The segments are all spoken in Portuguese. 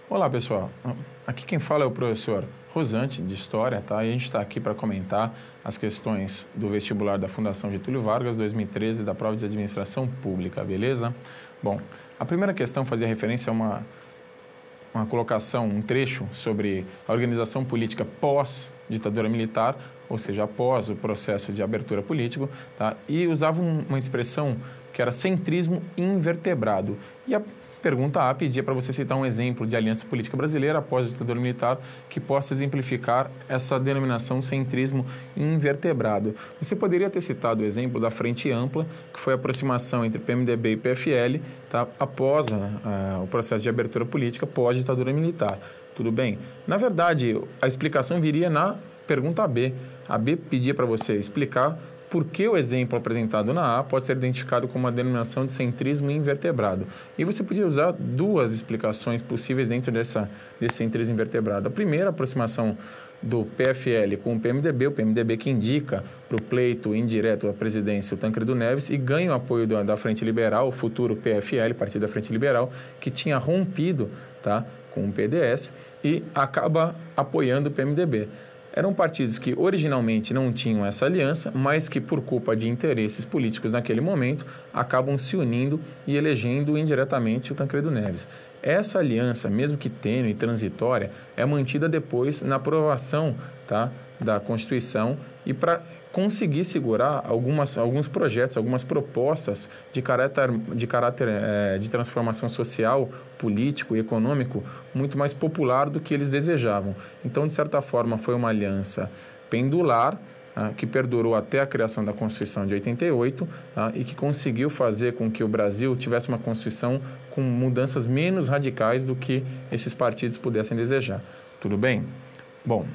Olá, pessoal. Aqui quem fala é o professor Rosante, de História, tá? E a gente está aqui para comentar as questões do vestibular da Fundação Getúlio Vargas 2013 da prova de administração pública, beleza? Bom, a primeira questão fazia referência a uma colocação, um trecho sobre a organização política pós-ditadura militar, ou seja, após o processo de abertura político, tá? E usava uma expressão que era centrismo invertebrado. E a pergunta A pedia para você citar um exemplo de aliança política brasileira após a ditadura militar que possa exemplificar essa denominação centrismo invertebrado. Você poderia ter citado o exemplo da Frente Ampla, que foi a aproximação entre PMDB e PFL, tá, após o processo de abertura política pós-ditadura militar. Tudo bem? Na verdade, a explicação viria na pergunta B. A B pedia para você explicar por que o exemplo apresentado na A pode ser identificado como uma denominação de centrismo invertebrado. E você podia usar duas explicações possíveis dentro desse centrismo invertebrado. A primeira, a aproximação do PFL com o PMDB que indica para o pleito indireto à presidência o Tancredo Neves e ganha o apoio da Frente Liberal, o futuro PFL, Partido da Frente Liberal, que tinha rompido, tá, com o PDS e acaba apoiando o PMDB. Eram partidos que originalmente não tinham essa aliança, mas que por culpa de interesses políticos naquele momento, acabam se unindo e elegendo indiretamente o Tancredo Neves. Essa aliança, mesmo que tênue e transitória, é mantida depois na aprovação, tá, da Constituição e para conseguir segurar alguns projetos, algumas propostas de caráter de transformação social, político e econômico muito mais popular do que eles desejavam. Então, de certa forma, foi uma aliança pendular, que perdurou até a criação da Constituição de 88, e que conseguiu fazer com que o Brasil tivesse uma Constituição com mudanças menos radicais do que esses partidos pudessem desejar. Tudo bem? Bom,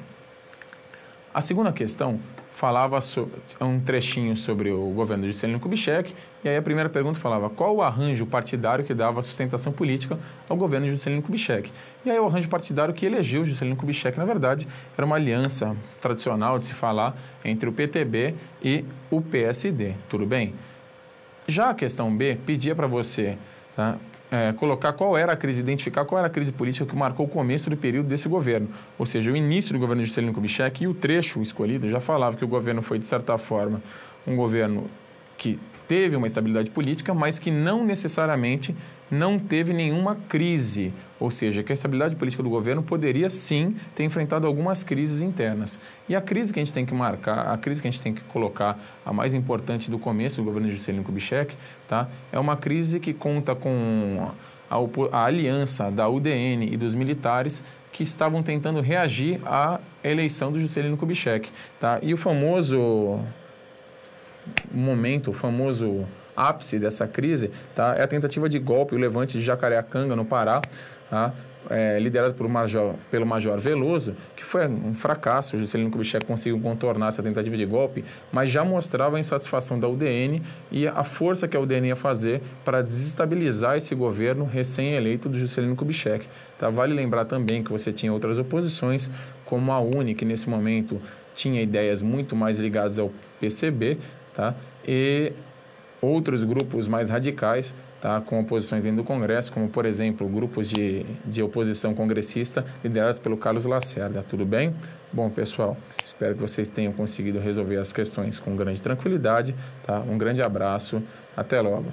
a segunda questão falava sobre um trechinho sobre o governo de Juscelino Kubitschek, e aí a primeira pergunta falava qual o arranjo partidário que dava sustentação política ao governo de Juscelino Kubitschek. E aí o arranjo partidário que elegeu Juscelino Kubitschek, na verdade, era uma aliança tradicional de se falar entre o PTB e o PSD, tudo bem? Já a questão B pedia para você, tá, colocar identificar qual era a crise política que marcou o começo do período desse governo. Ou seja, o início do governo de Juscelino Kubitschek e o trecho escolhido já falava que o governo foi, de certa forma, um governo que teve uma estabilidade política, mas que não necessariamente não teve nenhuma crise. Ou seja, que a estabilidade política do governo poderia, sim, ter enfrentado algumas crises internas. E a crise que a gente tem que marcar, a crise que a gente tem que colocar, a mais importante do começo do governo de Juscelino Kubitschek, tá, é uma crise que conta com a aliança da UDN e dos militares que estavam tentando reagir à eleição do Juscelino Kubitschek. Tá? E o famoso ápice dessa crise, tá, é a tentativa de golpe, o levante de Jacareacanga, no Pará, tá, liderado pelo Major Veloso, que foi um fracasso. O Juscelino Kubitschek conseguiu contornar essa tentativa de golpe, mas já mostrava a insatisfação da UDN e a força que a UDN ia fazer para desestabilizar esse governo recém-eleito do Juscelino Kubitschek. Tá? Vale lembrar também que você tinha outras oposições, como a UNE, que nesse momento tinha ideias muito mais ligadas ao PCB, tá? E outros grupos mais radicais, tá, com oposições dentro do Congresso, como, por exemplo, grupos de oposição congressista liderados pelo Carlos Lacerda. Tudo bem? Bom, pessoal, espero que vocês tenham conseguido resolver as questões com grande tranquilidade. Tá? Um grande abraço. Até logo.